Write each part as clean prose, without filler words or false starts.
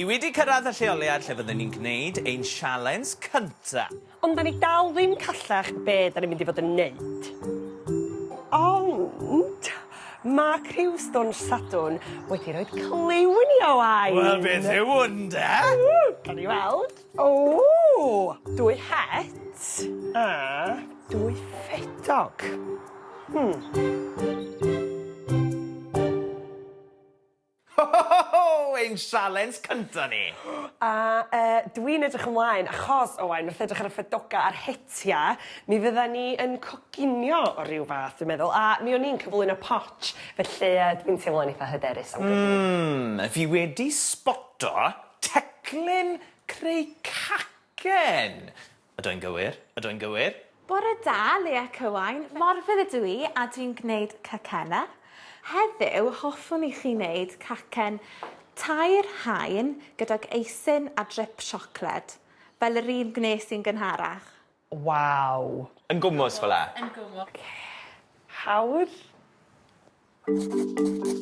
Ni wedi cyrraedd y lleoliad lle fyddwn ni'n gwneud ein sialens cynta. Ond da ni dal ddim callach be da ni'n mynd i fod yn neud. Ond mae criw Stwnsh Sadwrn wedi rhoi clue i ni o wain. Wel, beth yw hwnde? Gawn ni weld. O, 2 het a 2 ffedog. Ein sialens cynta ni. A dwi'n edrych ymlaen, achos o wain, wrth edrych ar y ffedoga a'r hetia, mi fydda ni yn coginio o ryw fath, dwi'n meddwl, a mi o'n i'n cyflwyno potch, felly dwi'n teimlo'n eitha hyderus am gyflwyno. Fi wedi spoto teclyn creu cacen. Ydw i'n gywir? Ydw i'n gywir? Bore da, Leah Cywain. Morfydd ydw i a dwi'n gwneud cacena. Heddiw, hoffwn i chi wneud cacen Tair Haen gydag eisyn a drip siocled, fel yr un gwnes i'n gynharach. Waw. Yn gwmws fel e? Yn gwmws. Hawdd?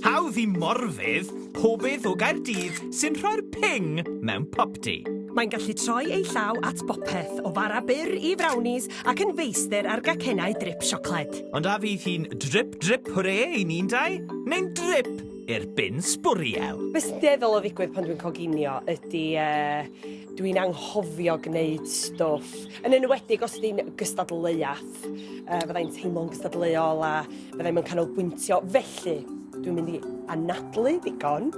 Hawdd i morfydd pobydd o Gaerdydd sy'n rhoi'r ping mewn popty. Mae'n gallu troi ei llaw at bopeth o fara byr i brownies ac yn feistr ar gacenau drip siocled. Ond a fydd hi'n drip hwre i ni'n dau, neu'n drip i'r bin sbwriel? Be sy'n dieddol o ddigwydd pan dwi'n coginio ydy dwi'n anghofio gwneud stwff. Yn enwedig os ydy'n gystadleuaeth. Fyddai'n teimlo'n gystadleuol a fyddai'n canolbwyntio. Felly, dwi'n mynd i anadlu ddigon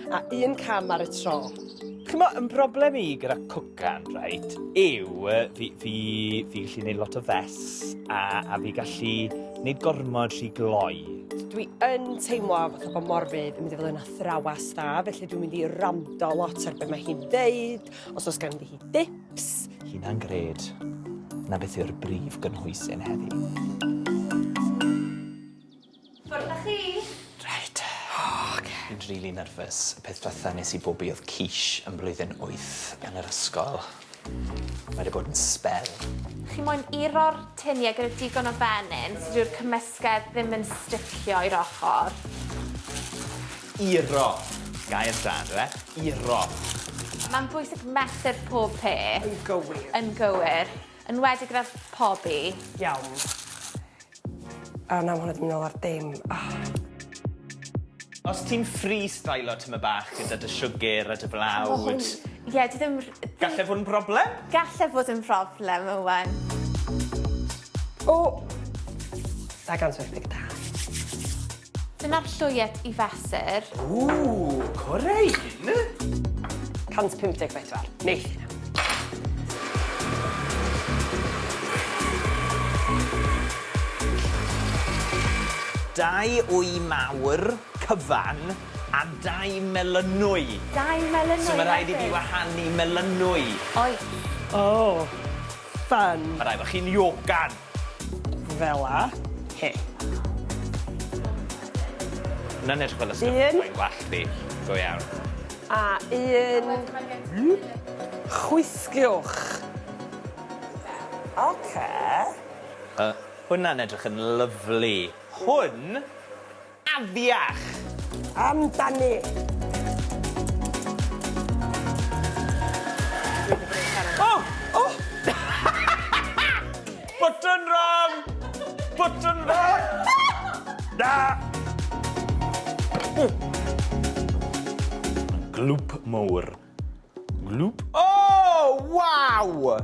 a 1 cam ar y tro. Chymo, yn broblem i gyda cwcan, reit, yw fi gallu gwneud lot o fes a fi gallu gwneud gormod rhy gloi. Dwi yn teimlo fatha bod morfydd yn mynd i fod yn athrawes da, felly dwi'n mynd i rando lot ar beth mae hi'n deud, os oes gan hi dips. Hynna'n gred, na beth yw'r brif gynhwysyn heddi. Ffwrdd â chi? Reit. Fi'n rili nerfus. Y peth diwetha nes i bobi oedd quiche yn blwyddyn 8 yn yr ysgol. Mae wedi bod yn spel. Chi moyn uro'r tiniau gyda digon o fenyn, sydd yw'r cymysgedd ddim yn sticio i'r ochr. Iro. Gair da, dwi e? Iro. Mae'n bwysig mesur pob peth. Yn gywir. Yn gywir. Yn wedi gyda'r pobi. Iawn. A na, hwnna ddim yn ôl ar dim. Os ti'n freestylo tyma bach gyda dy siwgr a dy flawd... Ie, di ddim... Gallai fod yn broblem? Gallai fod yn broblem, Owen. O! 240 da. Dyna'r llwyet i fesur. Corein! 154. Neith yna. Dau wy mawr, cyfan, a 2 melynwy. 2 melynwy. So mae rhaid i fi wahanu melynwy. Oi. O, fun. Mae rhaid bod chi'n iogan. Fela. He. Hwna'n edrych fel Un. ysgrifennu'n gwell fi. Go iawn. A 1... chwisgiwch. Oce. Hwna'n edrych yn lyflu. Hwn, afiach. Amdani. O! Button wrong! Button wrong! Da! Glwp mawr. Glwp? Oh, waw!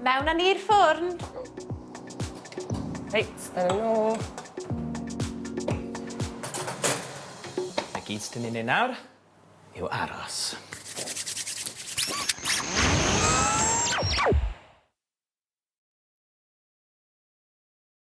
Mewn â ni'r ffwrn. Reit, dyna nhw. Y gyd sy'n ni'n ei nawr yw aros.